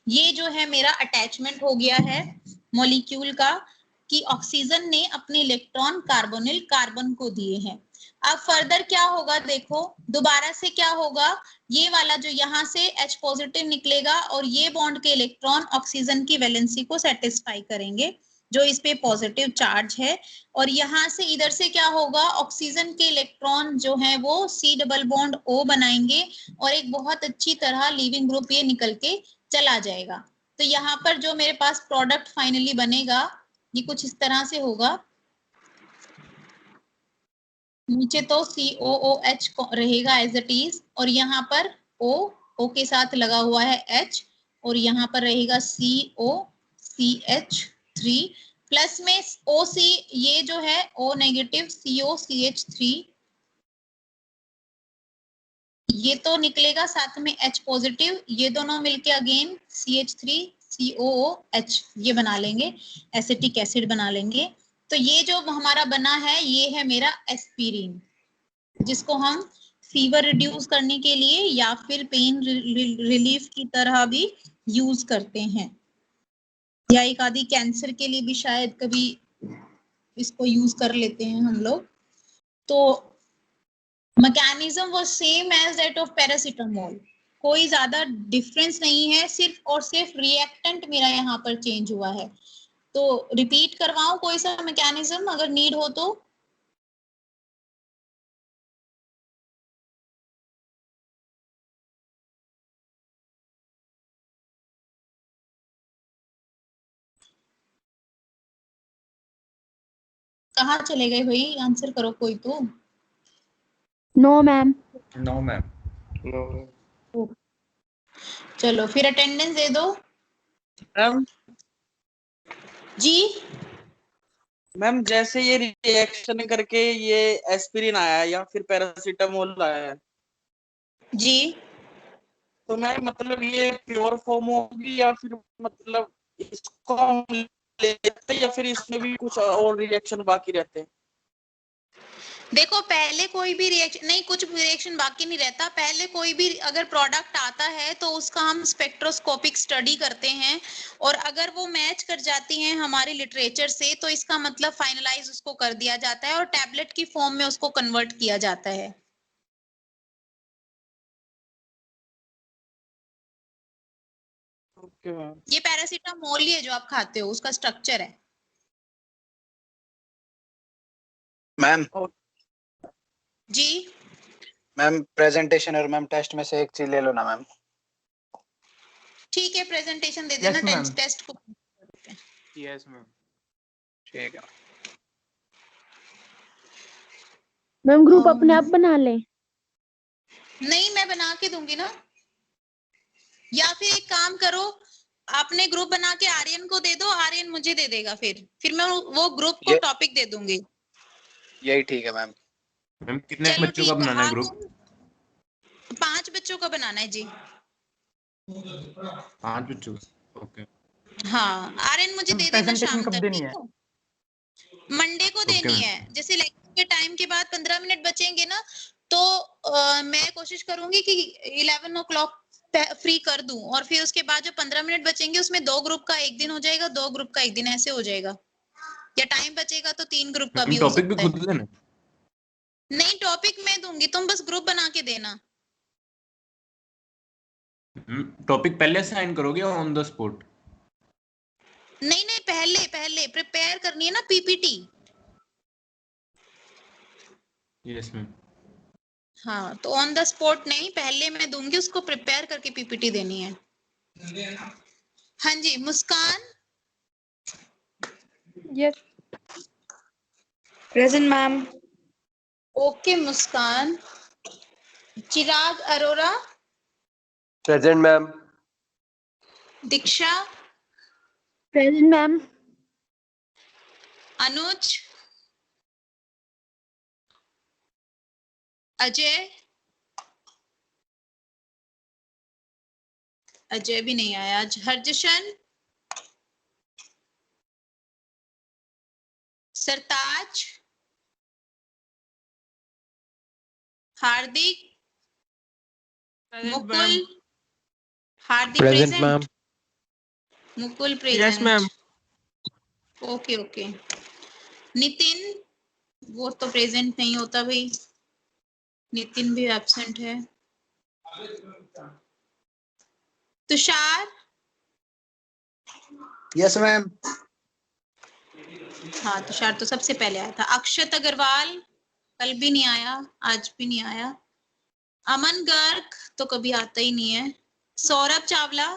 ये जो है मेरा अटैचमेंट हो गया है मॉलिक्यूल का, कि ऑक्सीजन ने अपने इलेक्ट्रॉन कार्बोनिल कार्बन को दिए हैं। अब फर्दर क्या होगा, देखो दोबारा से क्या होगा, ये वाला जो यहाँ से H पॉजिटिव निकलेगा और ये बॉन्ड के इलेक्ट्रॉन ऑक्सीजन की वैलेंसी को सेटिस्फाई करेंगे जो इस पे पॉजिटिव चार्ज है। और यहाँ से इधर से क्या होगा, ऑक्सीजन के इलेक्ट्रॉन जो है वो C डबल बॉन्ड O बनाएंगे और एक बहुत अच्छी तरह लीविंग ग्रुप ये निकल के चला जाएगा। तो यहाँ पर जो मेरे पास प्रोडक्ट फाइनली बनेगा ये कुछ इस तरह से होगा। नीचे तो COOH रहेगा एज इट इज और यहाँ पर O के साथ लगा हुआ है H और यहाँ पर रहेगा COCH3 प्लस में OC, ये जो है O नेगेटिव COCH3 ये तो निकलेगा, साथ में H पॉजिटिव, ये दोनों मिलके अगेन CH3 COOH ये बना लेंगे, एसिटिक एसिड बना लेंगे। तो ये जो हमारा बना है ये है मेरा एस्पिरिन। जिसको हम फीवर रिड्यूस करने के लिए या फिर पेन रिलीफ की तरह भी यूज करते हैं, या एक आदि कैंसर के लिए भी शायद कभी इसको यूज कर लेते हैं हम लोग। तो mechanism was same as that of paracetamol, कोई ज्यादा डिफरेंस नहीं है, सिर्फ और सिर्फ रिएक्टेंट मेरा यहाँ पर चेंज हुआ है। तो रिपीट करवाऊं कोई सा मैकेनिज्म अगर नीड हो तो? कहाँ चले गए भाई, आंसर करो कोई तो। No ma'am. No ma'am. चलो फिर अटेंडेंस दे दो मैम जी। मैम जैसे ये रिएक्शन करके ये एस्पिरिन आया है या फिर पैरासीटामोल आया है, जी तो मैम मतलब ये प्योर फॉर्म होगी या फिर मतलब इसको हम लेते हैं या फिर इसमें भी कुछ और रिएक्शन बाकी रहते हैं? देखो, पहले कोई भी रिएक्शन नहीं, कुछ भी रिएक्शन बाकी नहीं रहता। पहले कोई भी अगर प्रोडक्ट आता है तो उसका हम स्पेक्ट्रोस्कोपिक स्टडी करते हैं, और अगर वो मैच कर जाती हैं हमारे लिटरेचर से तो इसका मतलब फाइनलाइज उसको कर दिया जाता है और टैबलेट की फॉर्म में उसको कन्वर्ट किया जाता है। Okay ma'am. ये पैरासीटामोल ही है जो आप खाते हो, उसका स्ट्रक्चर है। मैम जी मैम प्रेजेंटेशन और मैम टेस्ट में से एक चीज ले लो ना मैम। ठीक है, प्रेजेंटेशन दे देना। Yes, ma'am. टेस्ट को यस मैम। ठीक है। मैम ग्रुप अपने आप बना ले। नहीं, मैं बना के दूंगी ना, या फिर एक काम करो, आपने ग्रुप बना के आर्यन को दे दो, आर्यन मुझे दे देगा, फिर मैं वो ग्रुप को ये- टॉपिक दे दूंगी। यही ठीक है मैम। मैम कितने चलो बच्चों का ठीक है, बनाना है ग्रुप? 5 बच्चों का बनाना है जी। 5 बच्चों का, ओके। हाँ, आर्यन मुझे दे देना प्रेजेंटेशन शाम कब तक, देनी ठीक है? है? मंडे को ओके देनी मैम। है। जैसे लेक्चर के टाइम के बाद 15 मिनट बचेंगे ना, तो मैं कोशिश करूंगी कि 11 o'clock फ्री कर दूं, और फिर उसके बाद जो 15 मिनट बचेंगे उसमें 2 ग्रुप का एक दिन हो जाएगा, 2 ग्रुप का एक दिन, ऐसे हो जाएगा। या टाइम बचेगा तो 3 ग्रुप का भी मैम हो टॉपिक भी सकता है। खुद लेना? नहीं, टॉपिक मैं दूंगी, तुम बस ग्रुप बना के देना। टॉपिक पहले असाइन करोगे या ऑन द स्पॉट? नहीं नहीं, पहले पहले प्रिपेयर करनी है ना पीपीटी। Yes ma'am. हाँ, तो ऑन द स्पॉट नहीं, पहले मैं दूंगी, उसको प्रिपेयर करके पीपीटी देनी है। हाँ जी, Muskan. Yes present ma'am. Okay Muskan. Chirag Arora. Present ma'am. Diksha. Present ma'am. Anuj. Ajay. Ajay भी नहीं आया आज। Harjashan. Sartaj. Hardik. Mukul. Hardik present ma'am. Mukul present. Yes ma'am. Okay okay. Nitin, वो तो प्रेजेंट नहीं होता भाई, नितिन भी एब्सेंट है। तुषार। Yes ma'am. हाँ, तुषार तो सबसे पहले आया था। अक्षत अग्रवाल कल भी नहीं आया, आज भी नहीं आया। अमन गर्ग तो कभी आता ही नहीं है। सौरभ चावला।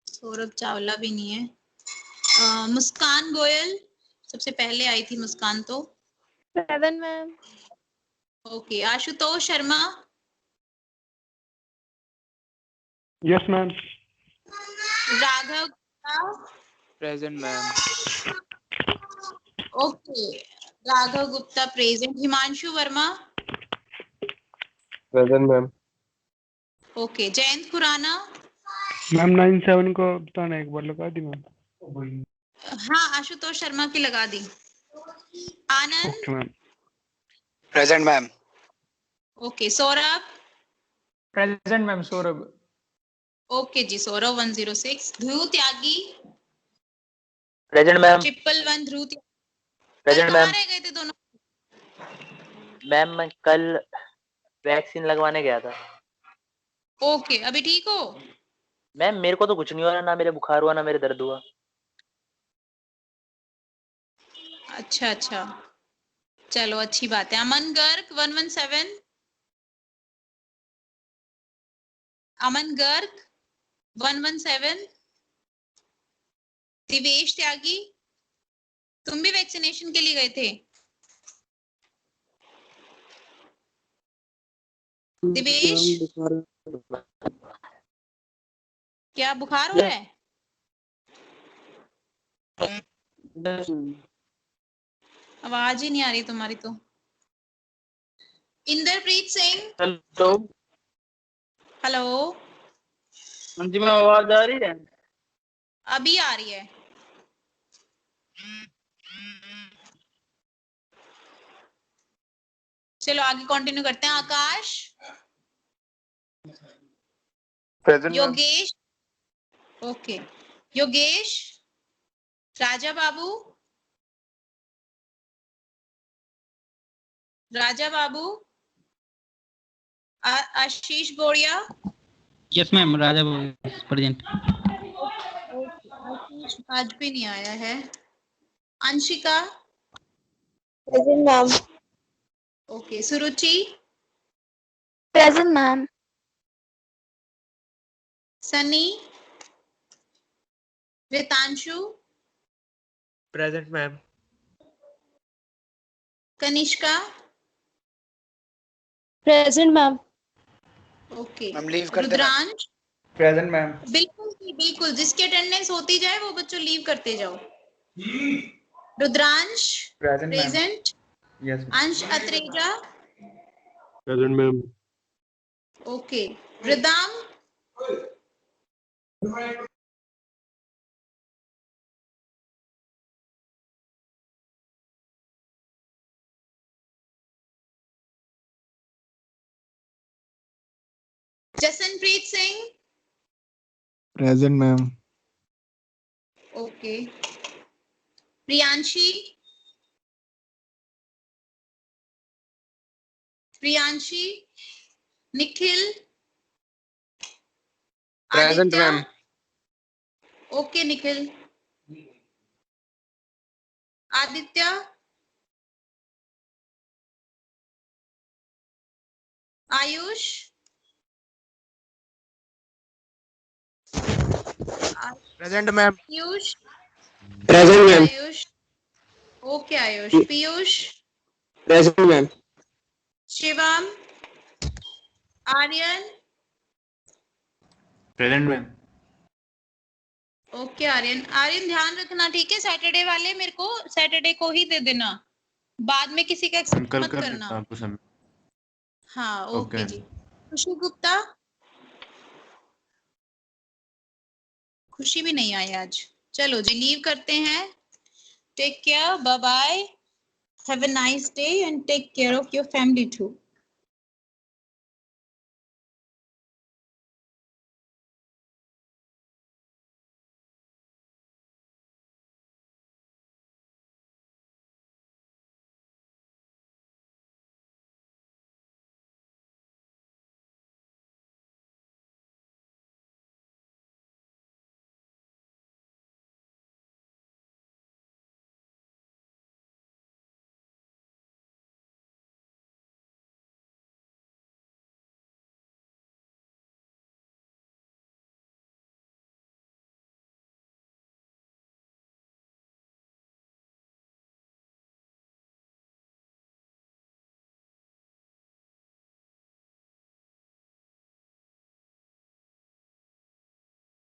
सौरभ चावला भी नहीं है। मुस्कान गोयल सबसे पहले आई थी मुस्कान तो। Present ma'am. Okay. Ashutosh Sharma. Yes ma'am. Raghav Gupta. Present ma'am. Okay, Raghav Gupta present. Himanshu Verma. Present ma'am. Okay. Jayant Khurana. Ma'am 9-7 को बताना एक बार, लगा दी मैम। हाँ, आशुतोष शर्मा की लगा दी। Anand. Okay ma'am. Present ma'am. Okay, Saurabh. Present ma'am. Saurabh. Okay जी, सौरभ 106। ध्रुव त्यागी। Present ma'am. 111 ध्रुव त्यागी। कल प्रेजेंट कहाँ मैम। रह गए थे दोनों? मैम मैं कल वैक्सीन लगवाने गया था। ओके, अभी ठीक हो? मैम मेरे को तो कुछ नहीं हुआ, ना मेरे बुखार हुआ ना मेरे दर्द हुआ। अच्छा अच्छा, चलो अच्छी बात है। अमन गर्ग 117। अमन गर्ग 117। दिवेश त्यागी, तुम भी वैक्सीनेशन के लिए गए थे? दिवेश, क्या बुखार हो रहा है? आवाज ही नहीं आ रही तुम्हारी तो। इंद्रप्रीत सिंह। हेलो। हेलो। हाँ जी मैम, आवाज आ रही है? अभी आ रही है। चलो आगे कंटिन्यू करते हैं। Akash. Present ma'am. Yogesh. Okay, Yogesh. Raja Babu. Raja Babu. Ashish Godiya. Yes ma'am, Raja present. Ashish आज भी नहीं आया है। Anshika. Present ma'am. Okay, Suruchi. Present ma'am. Sunny. Ritanshu. Present ma'am. Kanishka. Present ma'am. Okay, ma'am leave कर देना। रुद्रांश। Present ma'am. बिल्कुल बिल्कुल, जिसकी अटेंडेंस होती जाए वो बच्चों लीव करते जाओ। Rudransh present ma'am. Present. Yes. Ansh Atreja. Present ma'am. Okay, Ridam. Jasanpreet Singh. Present ma'am. Okay, Priyanshi. Priyanshi. Nikhil. Present Aditya. Ma'am. Okay Nikhil. Aditya. Ayush. Present ma'am. Piyush. Present ma'am. Ayush. Okay Ayush. Piyush. Present ma'am. Shivam. Aryan. Present ma'am. Okay Aryan. Aryan ध्यान रखना ठीक है, सैटरडे वाले मेरे को सैटरडे को ही दे देना, बाद में किसी का एक्सेप्ट कल मत कर करना। देता हूँ आपको सब। हाँ ओके ओके। जी। खुशी गुप्ता। खुशी भी नहीं आई आज। चलो जी, लीव करते हैं। Take care, bye bye, have a nice day and take care of your family to.